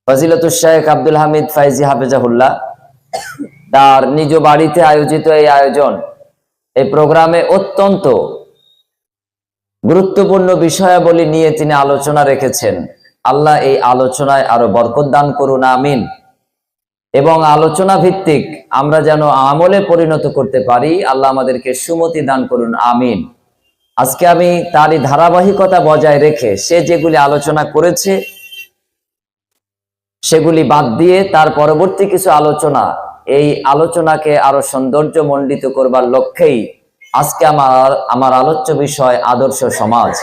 ফজিলতুল শেখ আব্দুল হামিদ ফাইজি হাফেজাহুল্লাহ তার নিজ বাড়িতে আয়োজিত এই আয়োজন, এই প্রোগ্রামে অত্যন্ত গুরুত্বপূর্ণ বিষয়াবলী নিয়ে তিনি আলোচনা রেখেছেন। আল্লাহ এই আলোচনায় আরো বরকত দান করুন, আমিন। এবং আলোচনা ভিত্তিক আমরা যেন আমলে পরিণত করতে পারি, আল্লাহ আমাদেরকে সুমতি দান করুন, আমিন। আজকে আমি তারই ধারাবাহিকতা বজায় রেখে সে যেগুলি আলোচনা করেছে সেগুলি বাদ দিয়ে তার পরবর্তী কিছু আলোচনা, এই আলোচনাকে আরো সৌন্দর্যমণ্ডিত করবার লক্ষ্যেই আজকে আমার আলোচ্য বিষয় আদর্শ সমাজ।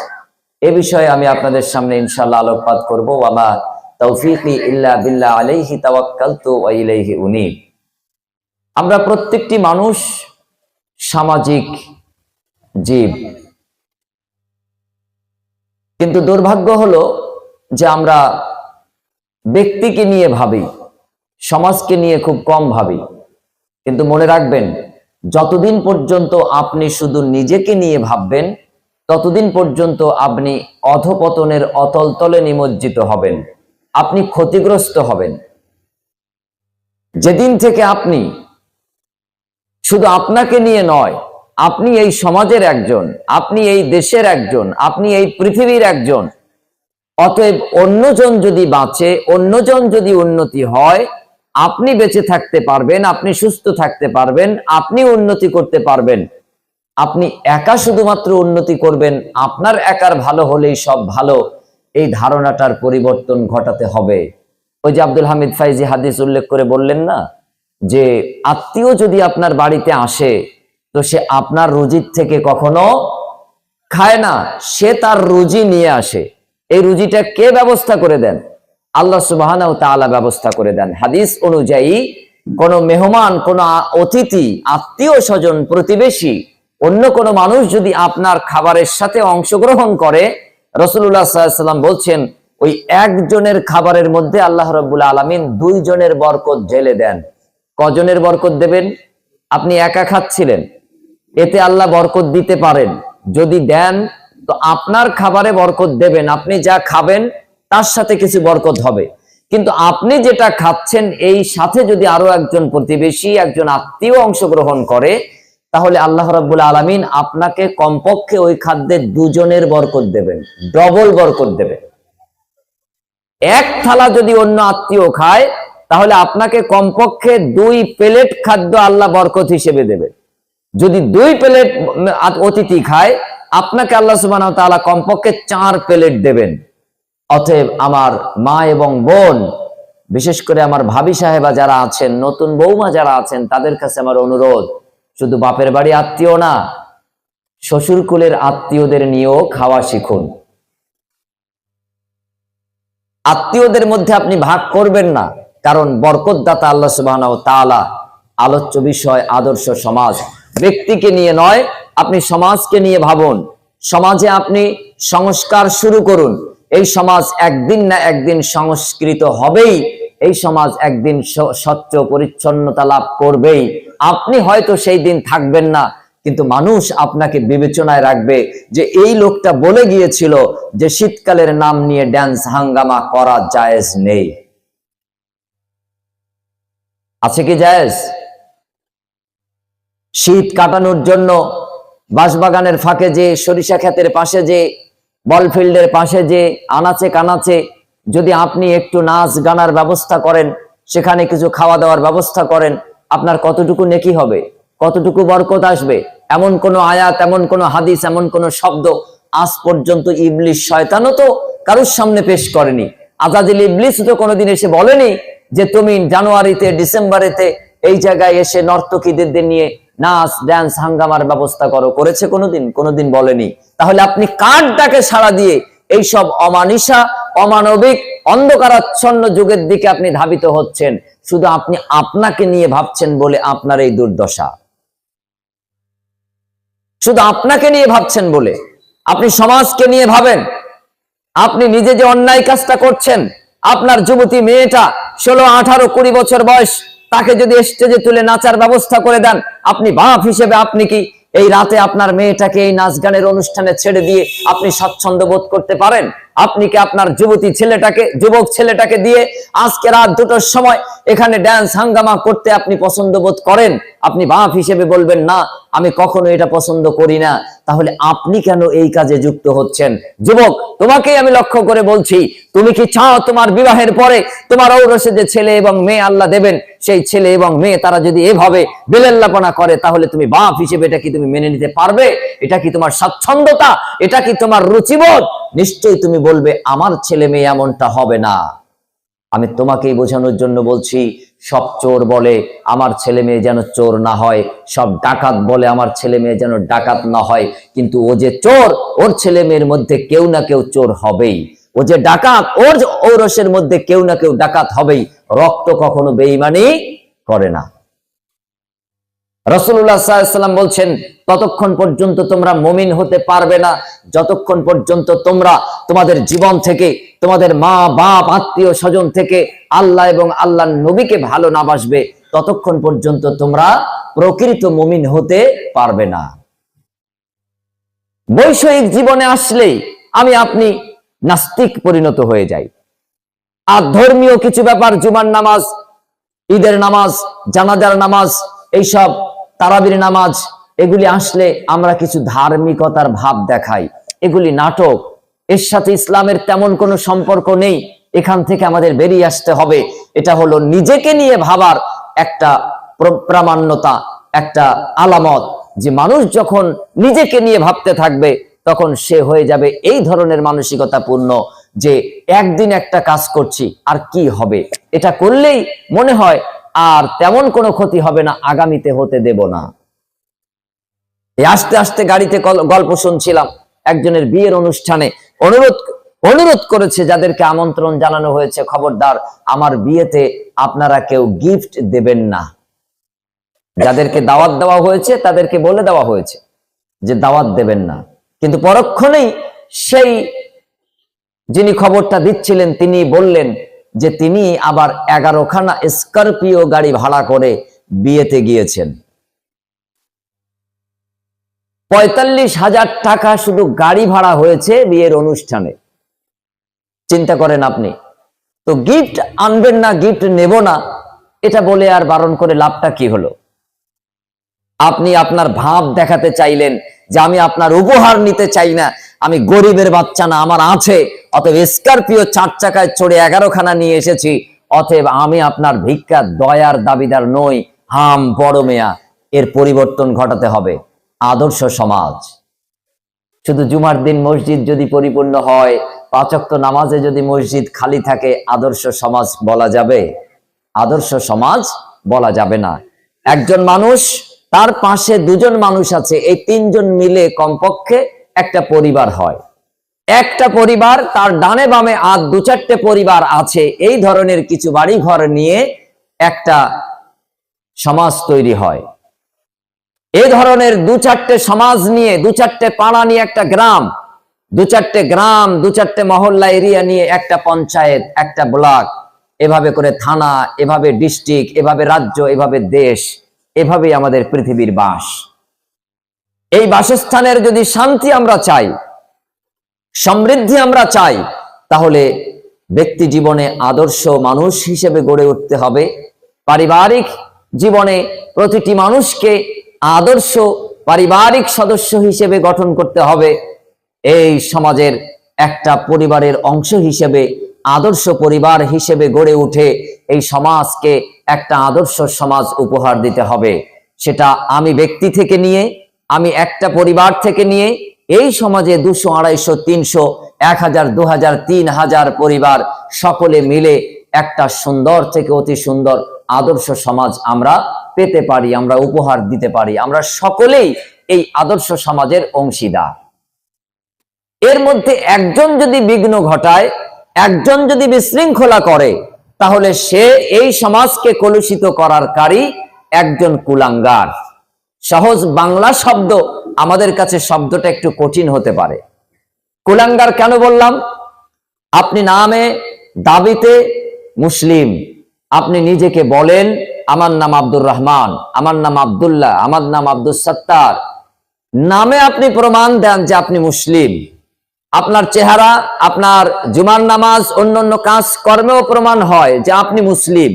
এ বিষয়ে আমি আপনাদের সামনে ইনশাআল্লাহ আলোকপাত করব। ওয়ামা তৌফিকি ইল্লা বিল্লাহ আলাইহি তাওয়াক্কালতু ওয়া ইলাইহি উনীব। আমরা প্রত্যেকটি মানুষ সামাজিক জীব, কিন্তু দুর্ভাগ্য হলো যে আমরা ব্যক্তিকে নিয়ে ভাবি, সমাজকে নিয়ে খুব কম ভাবি। কিন্তু মনে রাখবেন, যতদিন পর্যন্ত আপনি শুধু নিজেকে নিয়ে ভাববেন ততদিন পর্যন্ত আপনি অধপতনের অতল তলে নিমজ্জিত হবেন, আপনি ক্ষতিগ্রস্ত হবেন। যেদিন থেকে আপনি শুধু আপনাকে নিয়ে নয়, আপনি এই সমাজের একজন, আপনি এই দেশের একজন, আপনি এই পৃথিবীর একজন, অতএব অন্যজন যদি বাঁচে, অন্যজন যদি উন্নতি হয়, আপনি বেঁচে থাকতে পারবেন, আপনি সুস্থ থাকতে পারবেন, আপনি উন্নতি করতে পারবেন। আপনি একা শুধুমাত্র উন্নতি করবেন, আপনার একার ভালো হলেই সব ভালো, এই ধারণাটার পরিবর্তন ঘটাতে হবে। ওই যে আব্দুল হামিদ ফাইজি হাদিস উল্লেখ করে বললেন না, যে আত্মীয় যদি আপনার বাড়িতে আসে তো সে আপনার রুজির থেকে কখনো খায় না, সে তার রুজি নিয়ে আসে। এই রুজিটা কে ব্যবস্থা করে দেন? আল্লাহ সুবহানাহু ওয়া তাআলা ব্যবস্থা করে দেন। হাদিস অনুযায়ী কোন মেহমান, কোন অতিথি, আত্মীয় স্বজন, প্রতিবেশী, অন্য কোন মানুষ যদি আপনার খাবারের সাথে অংশগ্রহণ করে, রাসূলুল্লাহ সাল্লাল্লাহু আলাইহি ওয়াসাল্লাম বলছেন ওই একজনের খাবারের মধ্যে আল্লাহ রাব্বুল আলামিন দুইজনের বরকত ঢেলে দেন। কজনের বরকত দেবেন? আপনি একা খাচ্ছিলেন, এতে আল্লাহ বরকত দিতে পারেন। যদি দেন তো আপনার খাবারে বরকত দেবেন, আপনি যা খাবেন তার সাথে কিছু বরকত হবে। কিন্তু আপনি যেটা খাচ্ছেন এই সাথে যদি আরো একজন প্রতিবেশী, একজন আত্মীয় অংশগ্রহণ করে, তাহলে আল্লাহ রাব্বুল আলামিন আপনাকে কমপক্ষে ওই খাদ্যের দুজনের বরকত দেবেন, ডবল বরকত দেবেন। এক থালা যদি অন্য আত্মীয় খায় তাহলে আপনাকে কমপক্ষে 2 প্লেট খাদ্য আল্লাহ বরকত হিসেবে দেবেন। যদি 2 প্লেট অতিথি খায়, আপনাকে আল্লাহ সুবহানাহু ওয়া তাআলা কমপক্ষে 4 প্লেট দেবেন। অতএব আমার মা এবং বোন, বিশেষ করে আমার ভাবি সাহেবা যারা আছেন, নতুন বৌমা যারা আছেন, তাদের কাছে আমার অনুরোধ, শুধু বাপের বাড়ি আত্মীয় না, শ্বশুর কুলের আত্মীয়দের নিয়েও খাওয়া শিখুন। আত্মীয়দের মধ্যে আপনি ভাগ করবেন না, কারণ বরকতদাতা আল্লাহ সুবহানাহু ওয়া তাআলা। আলোচ্য বিষয় আদর্শ সমাজ। ব্যক্তিকে নিয়ে নয়, আপনি সমাজকে নিয়ে ভাবুন। সমাজে আপনি সংস্কার শুরু করুন। এই সমাজ একদিন না একদিন সংস্কৃত হবেই, এই সমাজ একদিন স্বচ্ছ পরিচ্ছন্নতা লাভ করবেই। আপনি হয়তো সেই দিন থাকবেন না, কিন্তু মানুষ আপনাকে বিবেচনায় রাখবে যে এই লোকটা বলে গিয়েছিল যে শীতকালের নাম নিয়ে ড্যান্স হাঙ্গামা করা জায়েজ নেই। আছে কি জায়েজ? শীত কাটানোর জন্য বাঁশবাগানের ফাঁকে যে, সরিষা ক্ষেতের পাশে যে, বলফিল্ডের পাশে যে, আনাচে কানাচে যদি আপনি একটু নাচ গানার ব্যবস্থা করেন, সেখানে কিছু খাওয়া দাওয়ার ব্যবস্থা করেন, আপনার কতটুকু নেকি হবে, কতটুকু বরকত আসবে? এমন কোন আয়াত, এমন কোন হাদিস, এমন কোন শব্দ আজ পর্যন্ত ইবলিস শয়তানও তো কারোর সামনে পেশ করেনি। আজাজিল ইবলিস তো কোনোদিন এসে বলেনি যে তুমি জানুয়ারিতে, ডিসেম্বরেতে এই জায়গায় এসে নর্তকীদের নিয়ে নাচ ড্যান্স হাঙ্গামার ব্যবস্থা করো। করেছে কোনোদিন? কোনোদিন বলেনি। তাহলে আপনি কার ডাকে সাড়া দিয়ে এই সব অমানিসা, অমানবিক, অন্ধকারাচ্ছন্ন যুগের দিকে আপনি ধাবিত হচ্ছেন? শুধু আপনি আপনাকে নিয়ে ভাবছেন বলে আপনার এই দুর্দশা। শুধু আপনাকে নিয়ে ভাবছেন বলে। আপনি সমাজকে নিয়ে ভাবেন। আপনি নিজে যে অন্যায় কাজটা করছেন, আপনার যুবতী মেয়েটা 16, 18, 20 বছর বয়স, তাকে যদি স্টেজে তুলে নাচার ব্যবস্থা করে দেন, আপনি বাপ হিসেবে আপনি কি এই রাতে আপনার মেয়েটাকে এই নাচ গানের অনুষ্ঠানে ছেড়ে দিয়ে আপনি স্বাচ্ছন্দ্য বোধ করতে পারেন? আপনি কি আপনার যুবক ছেলেটাকে দিয়ে আজকে রাত 2টার সময় এখানে ড্যান্স হাঙ্গামা করতে আপনি পছন্দ বোধ করেন? আপনি বাপ হিসেবে বলবেন না, আমি কখনো এটা পছন্দ করি না। তাহলে আপনি কেন এই কাজে যুক্ত হচ্ছেন? যুবক, তোমাকেই আমি লক্ষ্য করে বলছি, তুমি কি চাও তোমার বিবাহের পরে তোমার ঔরসে যে ছেলে এবং মেয়ে আল্লাহ দেবেন, সেই ছেলে এবং মেয়ে তারা যদি এভাবে বেলেল্লাপনা করে, তাহলে তুমি বাপ হিসেবে এটা কি তুমি মেনে নিতে পারবে? এটা কি তোমার স্বাচ্ছন্দ্যতা? এটা কি তোমার রুচিবোধ? নিশ্চয়ই তুমি বলবে আমার ছেলে মেয়ে এমনটা হবে না। আমি তোমাকেই বোঝানোর জন্য বলছি, সব চোর বলে আমার ছেলে মেয়ে যেন চোর না হয়, সব ডাকাত বলে আমার ছেলে মেয়ে যেন ডাকাত না হয়, কিন্তু ও যে চোর, ওর ছেলে মেয়ের মধ্যে কেউ না কেউ চোর হবেই। ও যে ডাকাত, ওর ঔরসের মধ্যে কেউ না কেউ ডাকাত হবেই। রক্ত কখনো বেঈমানি করে না। রাসূলুল্লাহ সাল্লাল্লাহু আলাইহি ওয়াসাল্লাম বলছেন, ততক্ষণ পর্যন্ত তোমরা মুমিন হতে পারবে না যতক্ষণ পর্যন্ত তোমরা তোমাদের জীবন থেকে, তোমাদের মা বাপ আত্মীয় স্বজন থেকে আল্লাহ এবং আল্লাহর নবীকে ভালো না বাসবে, ততক্ষণ পর্যন্ত তোমরা প্রকৃত মুমিন হতে পারবে না। বৈষয়িক জীবনে আসলেই আপনি নাস্তিক পরিণত হয়ে যাই। আর ধর্মীয় কিছু ব্যাপার, জুমার নামাজ, ঈদের নামাজ, জানাজার নামাজ, এইসব তারাবির নামাজ, এগুলি আসলে আমরা কিছু ধার্মিকতার ভাব দেখাই। এগুলি নাটক, এর সাথে ইসলামের তেমন কোনো সম্পর্ক নেই। এখান থেকে আমাদের বেরিয়ে আসতে হবে। এটা হলো নিজেকে নিয়ে ভাবার একটা প্রামাণ্যতা, একটা আলামত, যে মানুষ যখন নিজেকে নিয়ে ভাবতে থাকবে তখন সে হয়ে যাবে এই ধরনের মানসিকতাপূর্ণ, যে একদিন একটা কাজ করছি আর কি হবে, এটা করলেই মনে হয় আর তেমন কোনো ক্ষতি হবে না, আগামীতে হতে দেব না। আস্তে আস্তে গাড়িতে গল্প শুনছিলাম, একজনের বিয়ের অনুষ্ঠানে অনুরোধ করেছে যাদেরকে আমন্ত্রণ জানানো হয়েছে, খবরদার আমার বিয়েতে আপনারা কেউ গিফট দেবেন না। যাদেরকে দাওয়াত দেওয়া হয়েছে তাদেরকে বলে দেওয়া হয়েছে যে দাওয়াত দেবেন না, কিন্তু পরক্ষণেই সেই যিনি খবরটা দিচ্ছিলেন তিনি বললেন যে তিনি আবার 11খানা স্করপিও গাড়ি ভাড়া করে বিয়েতে গিয়েছেন। 45,000 টাকা শুধু গাড়ি ভাড়া হয়েছে বিয়ের অনুষ্ঠানে। চিন্তা করেন আপনি। তো গিফট আনবেন না, গিফট নেব না, এটা বলে আর বারণ করে লাভটা কি হলো? আপনি আপনার ভাব দেখাতে চাইলেন যে আমি আপনার উপহার নিতে চাই না, আমি গরিবের বাচ্চা না, আমার আছে, অতএব স্করপিও 4 চাকায় চড়ে 11খানা নিয়ে এসেছি, অতএব আমি আপনার ভিক্ষা দয়ার দাবিদার নই, হাম বড় মেয়া। এর পরিবর্তন ঘটাতে হবে। আদর্শ সমাজ, শুধু জুমার দিন মসজিদ যদি পরিপূর্ণ হয়, 5 ওয়াক্ত নামাজে যদি মসজিদ খালি থাকে, আদর্শ সমাজ বলা যাবে? আদর্শ সমাজ বলা যাবে না। একজন মানুষ, তার পাশে 2জন মানুষ আছে, এই 3 জন মিলে কমপক্ষে একটা পরিবার হয়। একটা পরিবার, তার ডানে বামে আর 2-4টে পরিবার আছে, এই ধরনের কিছু বাড়ি ঘর নিয়ে একটা সমাজ তৈরি হয়। এই ধরনের 2-4টে সমাজ নিয়ে, 2-4টে পাড়া নিয়ে একটা গ্রাম, 2-4টে গ্রাম, 2-4টে মহল্লা এরিয়া নিয়ে একটা পঞ্চায়েত, একটা ব্লক, এভাবে করে থানা, এভাবে ডিস্ট্রিক্ট, এভাবে রাজ্য, এভাবে দেশ, এভাবেই আমাদের পৃথিবীর বাস। এই বাসস্থানের যদি শান্তি আমরা চাই, সমৃদ্ধি আমরা চাই, তাহলে ব্যক্তি জীবনে আদর্শ মানুষ হিসেবে গড়ে উঠতে হবে। পারিবারিক জীবনে প্রতিটি মানুষকে আদর্শ পারিবারিক সদস্য হিসেবে গঠন করতে হবে। এই সমাজের একটা পরিবারের অংশ হিসেবে, আদর্শ পরিবার হিসেবে গড়ে উঠে এই সমাজকে একটা আদর্শ সমাজ উপহার দিতে হবে। সেটা আমি ব্যক্তি থেকে নিয়ে, আমি একটা পরিবার থেকে নিয়ে, এই সমাজে 200, 250, 300, 1000, 2000, 3000 পরিবার সকলে মিলে একটা সুন্দর থেকে অতি সুন্দর আদর্শ সমাজ আমরা পেতে পারি, আমরা উপহার দিতে পারি। আমরা সকলেই এই আদর্শ সমাজের অংশীদার। এর মধ্যে একজন যদি বিঘ্ন ঘটায়, একজন যদি বিশৃঙ্খলা করে, তাহলে সে এই সমাজকে কলুষিত করার কারী একজন কুলাঙ্গার। সহজ বাংলা শব্দ, আমাদের কাছে শব্দটা একটু কঠিন হতে পারে। কুলাঙ্গার কেন বললাম? আপনি নামে দাবিতে মুসলিম, আপনি নিজেকে বলেন আমার নাম আব্দুর রহমান, আমার নাম আব্দুল্লাহ, আমার নাম আব্দুল সত্তার, নামে আপনি প্রমাণ দেন যে আপনি মুসলিম, আপনার চেহারা, আপনার জুমার নামাজ, অন্যান্য কাজ কর্মেও প্রমাণ হয় যে আপনি মুসলিম,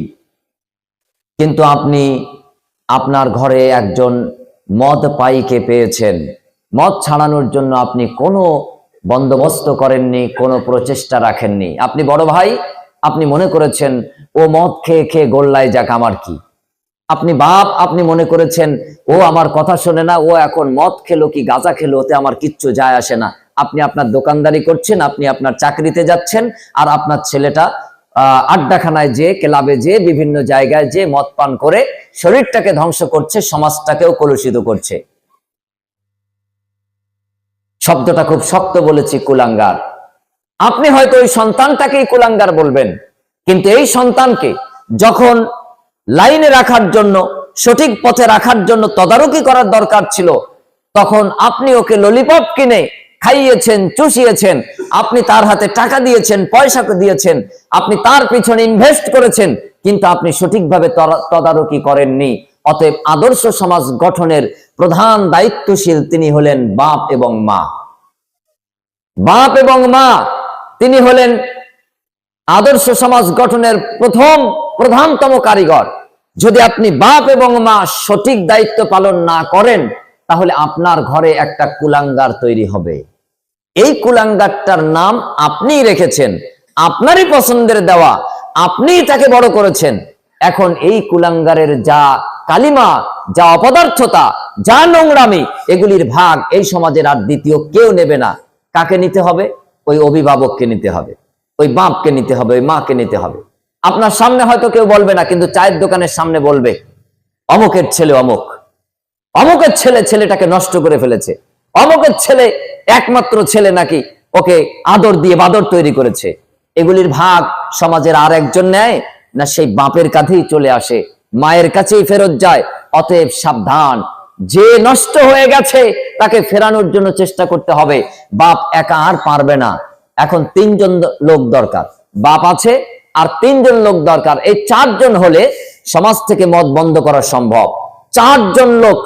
কিন্তু আপনি আপনার ঘরে একজন মদ পাইকে পেয়েছেন। মদ ছাড়ানোর জন্য আপনি কোনো বন্দোবস্ত করেননি, কোনো প্রচেষ্টা রাখেননি। আপনি বড় ভাই, আপনি মনে করেছেন ও মদ খেয়ে খেয়ে গোল্লায় যাক, আমার কি। আপনি বাপ, আপনি মনে করেছেন ও আমার কথা শোনে না, ও এখন মদ খেলো কি গাঁজা খেলো ওতে আমার কিচ্ছু যায় আসে না। আপনি আপনার দোকানদারি করছেন, আপনি আপনার চাকরিতে যাচ্ছেন, আর আপনার ছেলেটা আড্ডাখানায় যে, ক্লাবে যে, বিভিন্ন জায়গায় যে মদ পান করে শরীরটাকে ধ্বংস করছে, সমাজটাকেও কলুষিত করছে। শব্দটা খুব শক্ত বলেছি, কুলাঙ্গার। আপনি হয়তো ওই সন্তানটাকেই কুলাঙ্গার বলবেন, কিন্তু এই সন্তানকে যখন লাইনে রাখার জন্য, সঠিক পথে রাখার জন্য তদারকি করার দরকার ছিল, তখন আপনি ওকে ললিপপ কিনে খাইয়েছেন, চুষিয়েছেন, আপনি তার হাতে টাকা দিয়েছেন, পয়সা দিয়েছেন, আপনি তার পিছনে ইনভেস্ট করেছেন, কিন্তু আপনি সঠিকভাবে তদারকি করেননি। অতএব আদর্শ সমাজ গঠনের প্রধান দায়িত্বশীল তিনি হলেন বাপ এবং মা। বাপ এবং মা তিনি হলেন আদর্শ সমাজ গঠনের প্রধানতম কারিগর। যদি আপনি বাপ এবং মা সঠিক দায়িত্ব পালন না করেন, তাহলে আপনার ঘরে একটা কুলাঙ্গার তৈরি হবে। এই কুলাঙ্গারটার নাম আপনিই রেখেছেন, আপনারই পছন্দের দেওয়া, আপনিই তাকে বড় করেছেন। এখন এই কুলাঙ্গারের যা কালিমা, যা অপদার্থতা, যা নোংরামি, এগুলির ভাগ এই সমাজের আর দ্বিতীয় কেউ নেবে না। কাকে নিতে হবে? ওই অভিভাবককে নিতে হবে, ওই বাপকে নিতে হবে, ওই মাকে নিতে হবে। আপনার সামনে হয়তো কেউ বলবে না, কিন্তু চায়ের দোকানের সামনে বলবে অমুকের ছেলে অমুক, অমুকের ছেলে ছেলেটাকে নষ্ট করে ফেলেছে, অমুকের ছেলে একমাত্র ছেলে নাকি ওকে আদর দিয়ে বাদর তৈরি করেছে। এগুলির ভাগ সমাজের আর একজন নেয় না, সেই বাপের কাছেই চলে আসে, মায়ের কাছেই ফেরত যায়। অতএব সাবধান, যে নষ্ট হয়ে গেছে তাকে ফেরানোর জন্য চেষ্টা করতে হবে। বাপ একা আর পারবে না, এখন 3 জন লোক দরকার। বাপ আছে আর 3 জন লোক দরকার। এই 4 জন হলে সমাজ থেকে মদ বন্ধ করা সম্ভব। 4 জন লোক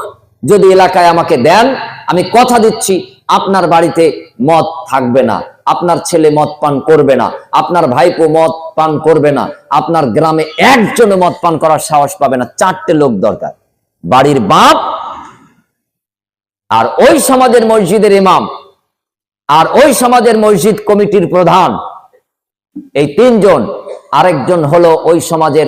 যদি এলাকায় আমাকে দেন, আমি কথা দিচ্ছি আপনার বাড়িতে মদ থাকবে না, আপনার ছেলে মদ পান করবে না, আপনার ভাইপো মদ পান করবে না, আপনার গ্রামে একজনও মদ পান করার সাহস পাবে না। 4টে লোক দরকার, বাড়ির বাপ, আর ওই সমাজের মসজিদের ইমাম, আর ওই সমাজের মসজিদ কমিটির প্রধান। এই 3 জন। আরেকজন হলো ওই সমাজের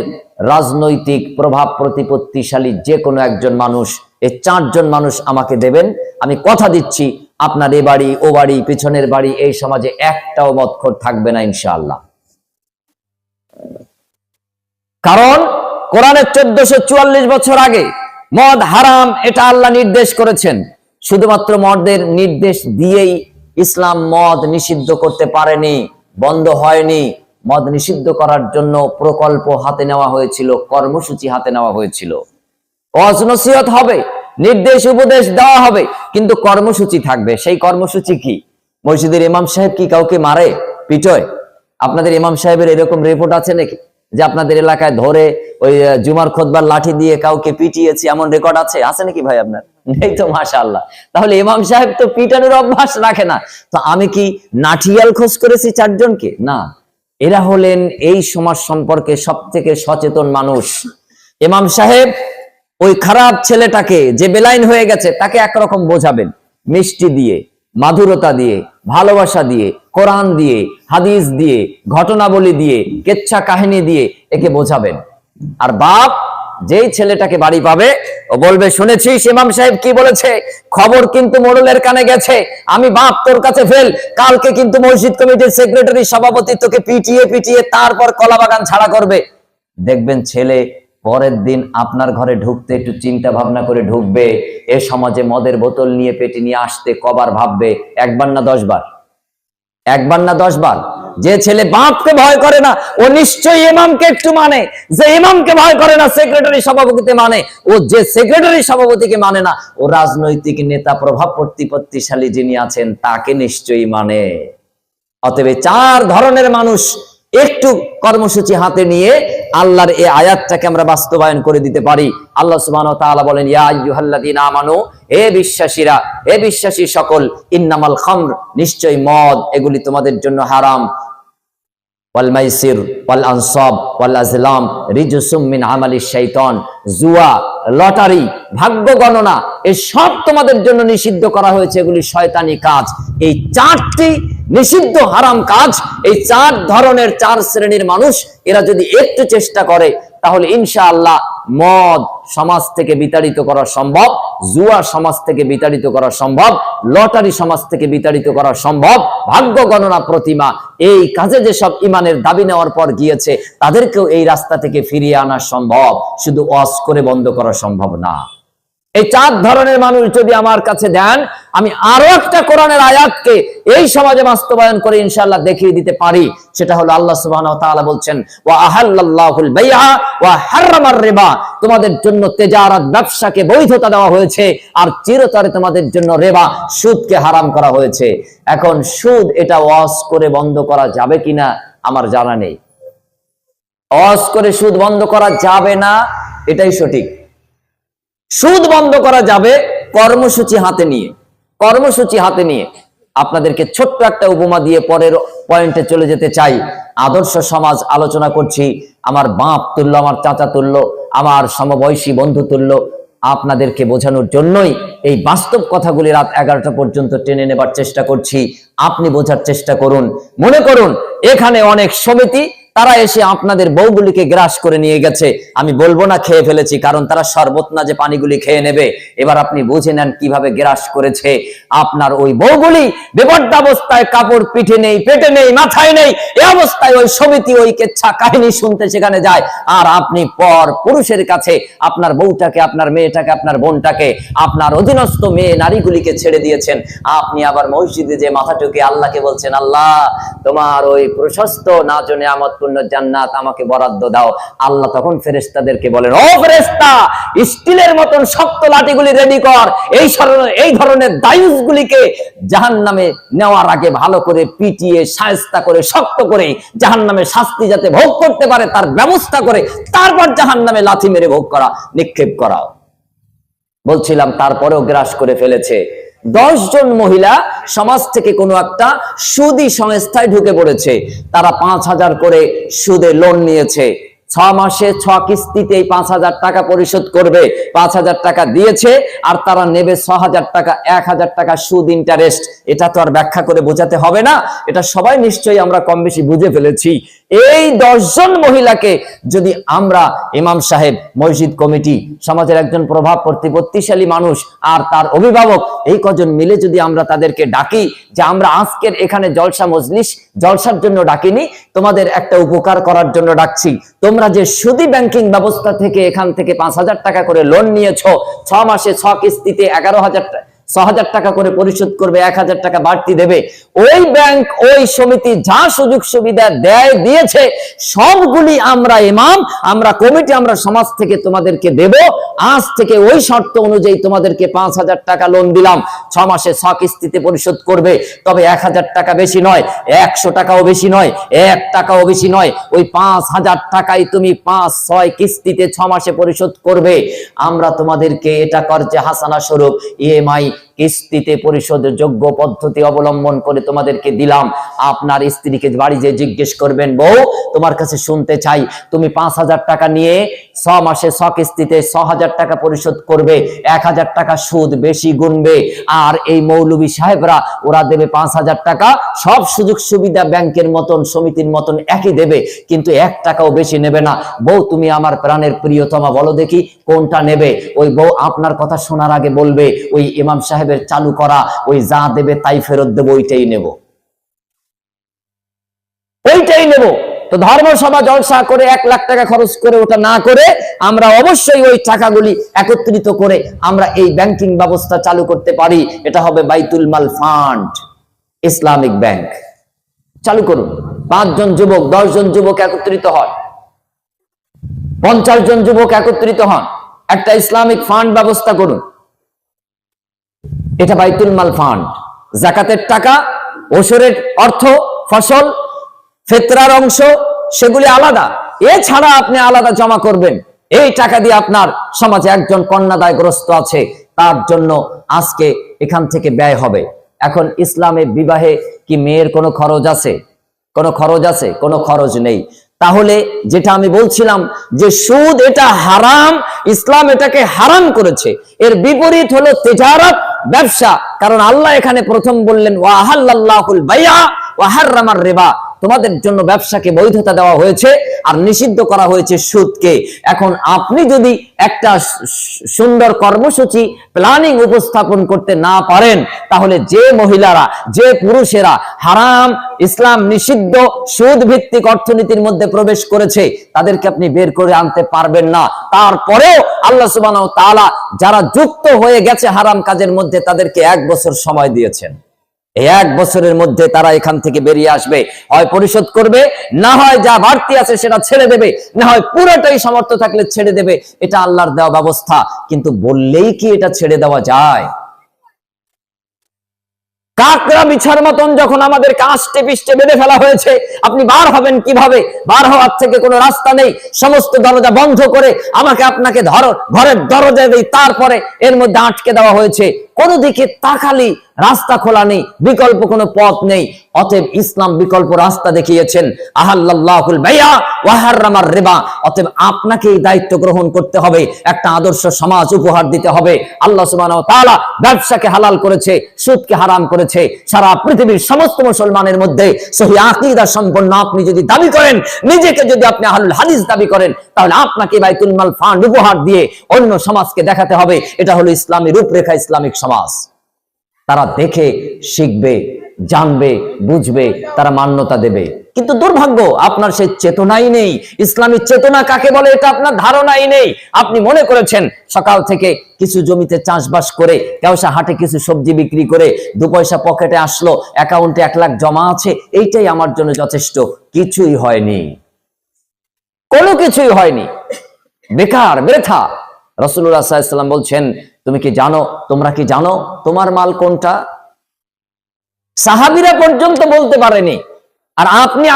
রাজনৈতিক প্রভাব প্রতিপত্তিশালী যে কোনো একজন মানুষ। এই 4 জন মানুষ আমাকে দেবেন, আমি কথা দিচ্ছি আপনার এ বাড়ি, ও বাড়ি, পিছনের বাড়ি, এই সমাজে একটাও মদখোর থাকবে না ইনশাআল্লাহ। কারণ কোরআনের 1444 বছর আগে মদ হারাম এটা আল্লাহ নির্দেশ করেছেন। শুধুমাত্র মদের নির্দেশ দিয়েই ইসলাম মদ নিষিদ্ধ করতে পারেনি, বন্ধ হয়নি। মদ নিষিদ্ধ করার জন্য প্রকল্প হাতে নেওয়া হয়েছিল, কর্মসূচি হাতে নেওয়া হয়েছিল। ওয়াজ নসিহত হবে, নির্দেশ উপদেশ দেওয়া হবে, কিন্তু কর্মসূচি থাকবে। সেই কর্মসূচি কি? মসজিদের ইমাম সাহেব কি কাউকে মারে, পিটয়? আপনাদের ইমাম সাহেবের এরকম রিপোর্ট আছে নাকি যে আপনাদের এলাকায় ধরে ওই জুমার খুতবার লাঠি দিয়ে কাউকে পিটিয়েছি, এমন রেকর্ড আছে? আছে নাকি ভাই আপনার? নেই তো, মাশাআল্লাহ। তাহলে ইমাম সাহেব তো পিটানোর অভ্যাস রাখে না। তো আমি কি নাঠিয়াল খোঁজ করেছি 4 জনকে? না, এরা হলেন এই সমাজ সম্পর্কে সব থেকে সচেতন মানুষ। ইমাম সাহেব ওই খারাপ ছেলেটাকে, যে বেলাইন হয়ে গেছে, তাকে একরকম বোঝাবেন, মিষ্টি দিয়ে, মাধুরতা দিয়ে, ভালোবাসা দিয়ে, কোরআন দিয়ে, হাদিস দিয়ে, ঘটনাবলী দিয়ে, কেচ্ছা কাহিনী দিয়ে একে বোঝাবেন। আর বাপ যেই ছেলেটাকে বাড়ি পাবে, ও বলবে শুনেছিস ইমাম সাহেব কি বলেছে, খবর কিন্তু মোড়লের কানে গেছে, আমি বাপ তোর কাছে ফেল, কালকে কিন্তু মসজিদ কমিটির সেক্রেটারি সভাপতি তোকে পিটিয়ে পিটিয়ে তারপর কলাবাগান ছাড়া করবে। দেখবেন ছেলে পরের দিন আপনার ঘরে ঢুকতে একটু চিন্তা ভাবনা করে ঢুকবে। এ সমাজে মদের বোতল নিয়ে পেটি নিয়ে আসতে কবার ভাববে? 1 বার না 10 বার? 1 বার না 10 বার? যে ছেলে বাপকে ভয় করে না, ও নিশ্চয়ই ইমামকে একটু মানে। যে ইমামকে ভয় করে না, সেক্রেটারি সভাপতিকে মানে। ও যে সেক্রেটারি সভাপতিকে মানে না, ও রাজনৈতিক নেতা, প্রভাব প্রতিপত্তিশালী যিনি আছেন তাকে নিশ্চয়ই মানে। অতএব 4 ধরনের মানুষ একটু কর্মসূচি হাতে নিয়ে আল্লাহর এই আয়াতটাকে আমরা বাস্তবায়ন করে দিতে পারি। আল্লাহ সুবহানাহু ওয়া তাআলা বলেন, ইয়া আইয়ুহাল্লাযীনা আমানু, হে বিশ্বাসীরা, হে বিশ্বাসী সকল, ইন্নামাল খামর, নিশ্চয় মদ, এগুলি তোমাদের জন্য হারাম, ওয়াল মাইসির ওয়াল আনসাব ওয়াল আজলাম রিজসুম মিন আমালিশ শাইতান, জুয়া, লটারি, ভাগ্য গণনা, এই সব তোমাদের জন্য নিষিদ্ধ করা হয়েছে, এগুলি শয়তানি কাজ। এই চারটি নিষিদ্ধ হারাম কাজ, এই চার ধরনের, চার শ্রেণীর মানুষ, এরা যদি একটু চেষ্টা করে তাহলে ইনশাআল্লাহ মদ সমাজ থেকে বিতাড়িত করা সম্ভব, জুয়া সমাজ থেকে বিতাড়িত করা সম্ভব, লটারি সমাজ থেকে বিতাড়িত করা সম্ভব, ভাগ্য গণনা, প্রতিমা, এই কাজে যেসব ইমানের দাবি নেওয়ার পর গিয়েছে তাদেরকেও এই রাস্তা থেকে ফিরিয়ে আনা সম্ভব, শুধু ওয়াজ করে বন্ধ করা সম্ভব না। এই চার ধরনের মানুষ যদি আমার কাছে দেন, আমি আরো একটা কোরআনের আয়াতকে এই সমাজে বাস্তবায়ন করে ইনশাআল্লাহ দেখিয়ে দিতে পারি। সেটা হলো আল্লাহ সুবহানাহু ওয়া তাআলা বলছেন, ওয়া আহাল্লাল্লাহুল বাইআ ওয়া হারামার রিবা, তোমাদের জন্য তেজারাত, ব্যবসাকে বৈধতা দেওয়া হয়েছে, আর চিরতরে তোমাদের জন্য রিবা, সুদকে হারাম করা হয়েছে। এখন সুদ, এটা ওয়াজ করে বন্ধ করা যাবে কিনা আমার জানা নেই। ওয়াজ করে সুদ বন্ধ করা যাবে না, এটাই সঠিক। সুদ বন্ধ করা যাবে কর্মসূচি হাতে নিয়ে। কর্মসূচি হাতে নিয়ে আপনাদেরকে ছোট্ট একটা উপমা দিয়ে পরের পয়েন্টে চলে যেতে চাই। আদর্শ সমাজ আলোচনা করছি, আমার বাপ তুল্য, আমার চাচা তুল্য, আমার সমবয়সী বন্ধু তুল্য, আপনাদেরকে বোঝানোর জন্যই এই বাস্তব কথাগুলি রাত 11টা পর্যন্ত টেনে নেবার চেষ্টা করছি। আপনি বোঝার চেষ্টা করুন। মনে করুন এখানে অনেক সমিতি, তারা এসে আপনাদের বউগুলিকে গ্রাস করে নিয়ে গেছে। আমি বলবো না খেয়ে ফেলেছি, কারণ তারা শরবত না যে পানিগুলি খেয়ে নেবে। এবার আপনি বুঝে নেন কিভাবে গ্রাস করেছে। আপনার ওই বউগুলি বেপর্দা অবস্থায়, কাপড় পিঠে নেই, পেটে নেই, মাথায় নেই, এই অবস্থায় ওই সমিতি ওই কেচ্ছা কাহিনী শুনতে সেখানে যায়। আর আপনি পর পুরুষের কাছে আপনার বউটাকে, আপনার মেয়েটাকে, আপনার বোনটাকে, আপনার অধীনস্থ মেয়ে নারীগুলিকে ছেড়ে দিয়েছেন। আপনি আবার মসজিদে যে মাথা টুকে আল্লাহকে বলছেন, আল্লাহ তোমার ওই প্রশস্ত নাজ নেয়ামত জান্নাত আমাকে বরাদ্দ দাও। আল্লাহ তখন ফেরেশতাদেরকে বলেন, ও ফেরেশতা, স্টিলের মতন শক্ত লাঠিগুলি রেডি কর, এই ধরনের দায়ুসগুলিকে জাহান্নামে নেওয়ার আগে ভালো করে পিটিয়ে, শায়েস্তা করে, শক্ত করে, জাহান্নামে শাস্তি যাতে ভোগ করতে পারে তার ব্যবস্থা করে, তারপর জাহান্নামে লাথি মেরে ভোগ করা, নিক্ষেপ করাও। বলছিলাম তারপরেও গ্রাস করে ফেলেছে। 10 জন মহিলা সমাজ থেকে কোনো একটা সুদী সংস্থায় ঢুকে পড়েছে। তারা 5,000 করে সুদে লোন নিয়েছে। 6 মাসে 6 কিস্তিতে 5,000 টাকা পরিশোধ করবে। 5,000 টাকা দিয়েছে, আর তারা নেবে 6,000 টাকা, 1,000 টাকা সুদ ইন্টারেস্ট। এটা তো আর ব্যাখ্যা করে বোঝাতে হবে না, এটা সবাই নিশ্চয়ই আমরা কম বেশি বুঝে ফেলেছি। এই 10 জন মহিলাকে যদি আমরা, ইমাম সাহেব, মসজিদ কমিটি, সমাজের একজন প্রভাব প্রতিপত্তিশালী মানুষ আর তার অভিভাবক, এই কজন মিলে যদি আমরা তাদেরকে ডাকি যে আমরা আজকের এখানে জলসা মজলিস, জলসার জন্য ডাকিনি, তোমাদের একটা উপকার করার জন্য ডাকছি। তোমরা যে সুদী ব্যাংকিং ব্যবস্থা থেকে এখান থেকে 5,000 টাকা করে লোন নিয়েছো, 6 মাসে 6 কিস্তিতে 11,000 টাকা করে পরিশোধ করবে, 1,000 টাকা বাড়তি দেবে। ওই ব্যাংক, ওই সমিতি যা সুযোগ সুবিধা দিয়েছে সবগুলি আমরা ইমাম, আমরা কমিটি, আমরা সমাজ থেকে তোমাদেরকে দেব। আজ থেকে ওই শর্ত অনুযায়ী তোমাদেরকে 5,000 টাকা লোন দিলাম, 6 মাসে 6 কিস্তিতে পরিশোধ করবে। তবে 1,000 টাকা বেশি নয়, 100 টাকাও বেশি নয়, 1 টাকাও বেশি নয়, ওই 5,000 টাকাই তুমি 5-6 কিস্তিতে 6 মাসে পরিশোধ করবে। আমরা তোমাদেরকে এটা কর্জে হাসানা স্বরূপ ইএমআই কিস্তিতে পরিশোধের যোগ্য পদ্ধতি অবলম্বন করে তোমাদেরকে দিলাম। আপনার স্ত্রীকে বাড়ি যে জিজ্ঞেস করবেন, বউ তোমার কাছে শুনতে চাই, তুমি 5,000 টাকা নিয়ে 6 মাসে 6 কিস্তিতে 6,000 টাকা পরিশোধ করবে, 1,000 টাকা সুদ বেশি গুনবে, আর এই মৌলবী সাহেবরা ওরা দেবে 5,000 টাকা, সব সুযোগ সুবিধা ব্যাংকের মতন, সমিতির মতন একই দেবে, কিন্তু 1 টাকাও বেশি নেবে না। বউ তুমি আমার প্রাণের প্রিয়তমা, বলো দেখি কোনটা নেবে? ওই বউ আপনার কথা শোনার আগে বলবে, ওই ইমাম সাহেব চালু করা ওই যা দেবে তাই ফেরত দেবো, ওইটাই নেব, ওইটাই নেব। তো ধর্মসভা জলসা করে 1 লাখ টাকা খরচ করে ওটা না করে আমরা অবশ্যই ওই টাকাগুলি একত্রিত করে আমরা এই ব্যাংকিং ব্যবস্থা চালু করতে পারি। এটা হবে বাইতুল মাল ফান্ড, ইসলামিক ব্যাংক। চালু করুন। 5 জন যুবক, 10 জন যুবক একত্রিত হন, 50 জন যুবক একত্রিত হন, একটা ইসলামিক ফান্ড ব্যবস্থা করুন। এটা বাইতুল মাল ফান্ড। যাকাতের টাকা, ওশরের অর্থ, ফসল, ফিতরার অংশ, সেগুলি আলাদা। এছাড়া আপনি আলাদা জমা করবেন। এই টাকা দিয়ে আপনার সমাজে একজন কন্যাদায়গ্রস্ত আছে, তার জন্য আজকে এখান থেকে ব্যয় হবে। এখন ইসলামে বিবাহে কি মেয়ের কোনো খরচ আছে? কোনো খরচ আছে? কোনো খরচ নেই। তাহলে যেটা আমি বলছিলাম যে সুদ এটা হারাম, ইসলাম এটাকে হারাম করেছে। এর বিপরীত হলো তিজারত, ব্যবসা। কারণ আল্লাহ এখানে প্রথম বললেন ওয়া আহাল্লাল্লাহুল বাইআ ওয়া হাররামার রিবা, তোমাদের জন্য ব্যবসাকে বৈধতা দেওয়া হয়েছে আর নিষিদ্ধ করা হয়েছে সুদকে। এখন আপনি যদি একটা সুন্দর কর্মসূচি প্ল্যানিং উপস্থাপন করতে না পারেন, তাহলে যে মহিলারা, যে পুরুষেরা হারাম, ইসলাম নিষিদ্ধ সুদ ভিত্তিক অর্থনীতির মধ্যে প্রবেশ করেছে, তাদেরকে আপনি বের করে আনতে পারবেন না। তারপরেও আল্লাহ সুবহানাহু ওয়া তাআলা যারা যুক্ত হয়ে গেছে হারাম কাজের মধ্যে, তাদেরকে 1 বছর সময় দিয়েছেন। এই 1 বছরের মধ্যে তারা এখান থেকে বেরিয়ে আসবে, হয় পরিশোধ করবে, না হয় যা বাড়তি আছে সেটা ছেড়ে দেবে, না হয় পুরোটাই সামর্থ্য থাকলে ছেড়ে দেবে। এটা আল্লাহর দেওয়া ব্যবস্থা। কিন্তু বললেই কি এটা ছেড়ে দেওয়া যায়? কাকড়া বিছার মতন যখন আমাদের কাস্টে পিষ্টে বেঁধে ফেলা হয়েছে, আপনি বার হবেন কিভাবে? বার হওয়ার থেকে কোনো রাস্তা নেই। সমস্ত দরজা বন্ধ করে আমাকে আপনাকে ঘরের দরজা দেই, তারপরে এর মধ্যে আটকে দেওয়া হয়েছে। কোনো দিকে তাকালি রাস্তা খোলা নেই, বিকল্প কোনো পথ নেই। অতএব ইসলাম বিকল্প রাস্তা দেখিয়েছেন, আহাল্লাল্লাহুল বাইআ ওয়া হাররামার রিবা। অতএব আপনাকে এই দায়িত্ব গ্রহণ করতে হবে, একটা আদর্শ সমাজ উপহার দিতে হবে। আল্লাহ সুবহানাহু ওয়া তাআলা ব্যবসাকে হালাল করেছে, সুদকে হারাম করেছে। সারা পৃথিবীর সমস্ত মুসলমানের মধ্যে সহি আকীদা সম্পন্ন আপনি যদি দাবি করেন, নিজেকে যদি আপনি আহলুল হাদিস দাবি করেন, তাহলে আপনাকে বাইতুল মাল ফান্ড উপহার দিয়ে অন্য সমাজকে দেখাতে হবে এটা হলো ইসলামী রূপরেখা, ইসলামিক সমাজ। তারা দেখে শিখবে, জানবে, বুঝবে, তারা মান্যতা দেবে। কিন্তু দুর্ভাগ্য, আপনার সেই চেতনাই নেই। ইসলামী চেতনা কাকে বলে এটা আপনার ধারণাই নেই। আপনি মনে করেছেন সকাল থেকে কিছু জমিতে চাষবাস করে, কেউসা হাটে কিছু সবজি বিক্রি করে 2 পয়সা পকেটে আসলো, অ্যাকাউন্টে 1 লাখ জমা আছে, এইটাই আমার জন্য যথেষ্ট। কিছুই হয়নি, কোনো কিছুই হয়নি, বেকার, বৃথা। রাসূলুল্লাহ সাল্লাল্লাহু আলাইহি ওয়াসাল্লাম বলছেন, তুমি কি জানো, তোমরা কি জানো তোমার মাল কোনটা? সাহাবীরা পর্যন্ত বলতে পারেনি, আর আপনি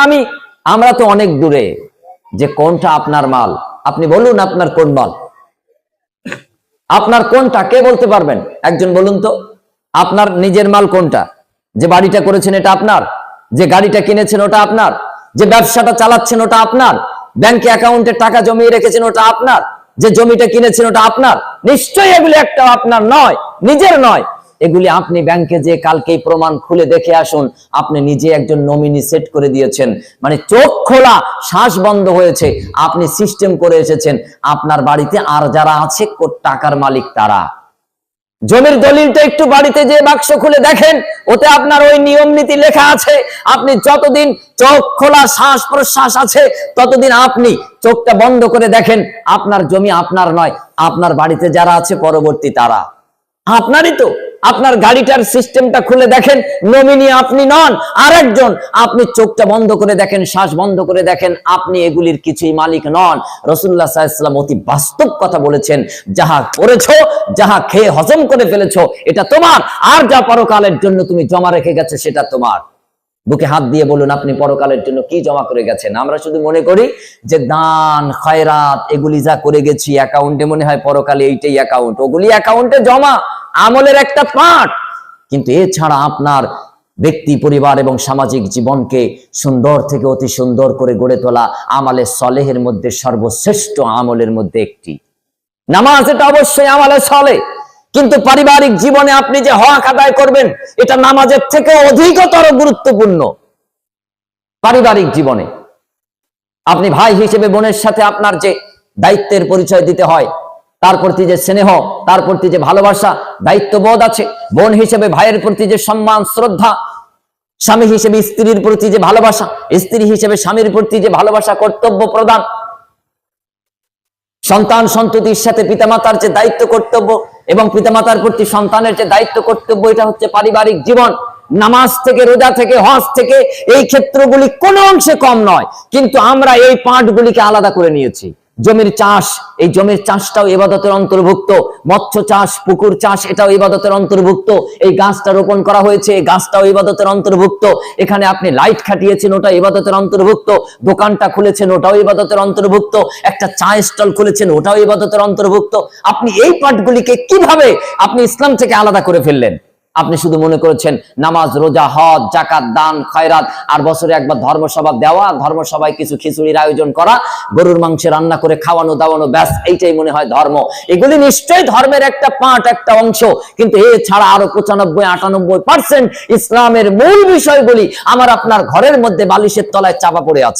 আমরা তো অনেক দূরে যে কোনটা আপনার মাল। আপনি বলুন আপনার কোন মাল, আপনার কোনটা, কে বলতে পারবেন? একজন বলুন তো, আপনার নিজের মাল কোনটা? যে বাড়িটা করেছেন এটা আপনার, যে গাড়িটা কিনেছেন ওটা আপনার, যে ব্যবসাটা চালাচ্ছেন ওটা আপনার, ব্যাংকে অ্যাকাউন্টে টাকা জমিয়ে রেখেছেন ওটা আপনার, যে জমিটা কিনেছেন ওটা আপনার? নিশ্চয়ই এগুলি একটা আপনার নয়, নিজের নয়। এগুলি আপনি ব্যাংকে যে কালকেই প্রমাণ খুলে দেখে আসুন, আপনি নিজে একজন নমিনি সেট করে দিয়েছেন। মানে চোখ খোলা, শ্বাস বন্ধ হয়েছে, আপনি সিস্টেম করে এসেছেন। আপনার বাড়িতে আর যারা আছে টাকার মালিক তারা। জমির দলিলটা একটু বাড়িতে যে বাক্স খুলে দেখেন, ওতে আপনার ওই নিয়ম নীতি লেখা আছে। আপনি যতদিন চোখ খোলা, শ্বাস প্রশ্বাস আছে, ততদিন আপনি চোখটা বন্ধ করে দেখেন, আপনার জমি আপনার নয়, আপনার বাড়িতে যারা আছে পরবর্তী তারা আপনারই তো। আপনার গাড়িটার সিস্টেমটা খুলে দেখেন, নমিনি আপনি নন, আরেকজন। আপনি চোখটা বন্ধ করে দেখেন, শ্বাস বন্ধ করে দেখেন, আপনি এগুলির কিছুই মালিক নন। রাসূলুল্লাহ সাল্লাল্লাহু আলাইহি ওয়াসাল্লাম অতি বাস্তব কথা বলেছেন, যাহা করেছো, যাহা খেয়ে হজম করে ফেলেছো, এটা তোমার। আর যা পরকালের জন্য তুমি জমা রেখে গেছো সেটা তোমার। বুকে হাত দিয়ে বলুন আপনি পরকালের জন্য কি জমা করে গেছেন। আমরা শুধু মনে করি যে দান খয়রাত এগুলি যা করে গেছি অ্যাকাউন্টে, মনে হয় পরকালে এইটাই অ্যাকাউন্ট, ওগুলি অ্যাকাউন্টে জমা, আমলের একটা পার্ট। কিন্তু এছাড়া আপনার ব্যক্তি, পরিবার এবং সামাজিক জীবনকে সুন্দর থেকে অতি সুন্দর করে গড়ে তোলা আমালে সলেহের মধ্যে সর্বশ্রেষ্ঠ আমলের মধ্যে একটি নামাজ। এটা অবশ্যই আমালে সলে, কিন্তু পারিবারিক জীবনে আপনি যে হক আদায় করবেন, এটা নামাজের থেকে অধিকতর গুরুত্বপূর্ণ। পারিবারিক জীবনে আপনি ভাই হিসেবে বোনের সাথে আপনার যে দায়িত্বের পরিচয় দিতে হয়, তার প্রতি যে স্নেহ, তার প্রতি যে ভালোবাসা, দায়িত্ববোধ আছে, বোন হিসেবে ভাইয়ের প্রতি যে সম্মান শ্রদ্ধা, স্বামী হিসেবে স্ত্রীর প্রতি যে ভালোবাসা, স্ত্রী হিসেবে স্বামীর প্রতি যে ভালোবাসা, কর্তব্য প্রদান, সন্তান সন্ততির সাথে পিতামাতার যে দায়িত্ব কর্তব্য এবং পিতামাতার প্রতি সন্তানের যে দায়িত্ব কর্তব্য, এটা হচ্ছে পারিবারিক জীবন। নামাজ থেকে, রোজা থেকে, হজ থেকে এই ক্ষেত্রগুলি কোনো অংশে কম নয়, কিন্তু আমরা এই পাঠগুলিকে আলাদা করে নিয়েছি। জমির চাষ, এই জমির চাষটাও ইবাদতের অন্তর্ভুক্ত। মৎস্য চাষ, পুকুর চাষ, এটাও ইবাদতের অন্তর্ভুক্ত। এই গাছটা রোপণ করা হয়েছে, এই গাছটাও ইবাদতের অন্তর্ভুক্ত। এখানে আপনি লাইট খাটিয়েছেন, ওটা ইবাদতের অন্তর্ভুক্ত। দোকানটা খুলেছেন, ওটাও ইবাদতের অন্তর্ভুক্ত। একটা চা স্টল খুলেছেন, ওটাও ইবাদতের অন্তর্ভুক্ত। আপনি এই পাঠগুলিকে কিভাবে আপনি ইসলাম থেকে আলাদা করে ফেললেন? আপনি শুধু মনে করেছেন নামাজ, রোজা, হজ, জাকাত, দান, খয়রাত, আর বছরে একবার ধর্মসভা দেওয়া, ধর্মসভায় কিছু খিচুড়ির আয়োজন করা, গরুর মাংস রান্না করে খাওয়ানো দাওয়ানো, ব্যাস এইটাই মনে হয় ধর্ম। এগুলি নিশ্চয়ই ধর্মের একটা পার্ট, একটা অংশ, কিন্তু এ ছাড়া আরো 95-98% ইসলামের মূল বিষয়গুলি আমার আপনার ঘরের মধ্যে বালিশের তলায় চাপা পড়ে আছে।